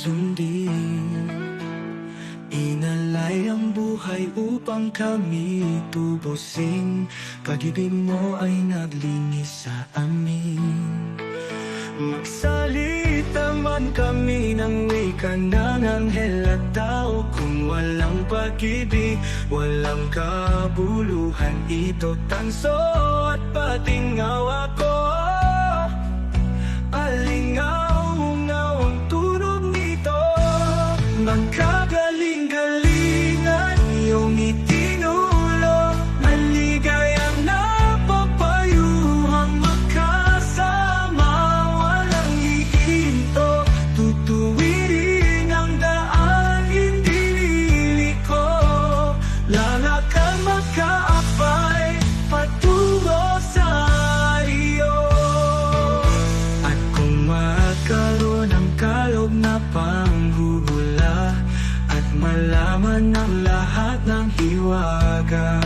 sundin. Inalay ang buhay upang kami tubusin. Pag-ibig mo ay naglinis sa amin. Magsalita man kami ng wika ng anghel at tao. Kung walang pag-ibig, walang kabuluhan. Ito tanso at patingaw ako. Alingaw-ngaw ang tunog nito. Magkagaling-galingan iyong itinulo. Maligayang napapayuhang magkasama. Walang hihinto, tutuwirin ang daan, hindi liliko. Lalakad magkaabay patungo sa iyo. At kung magkaroon ng kalog na panghubula, at malaman ang lahat ng hiwaga,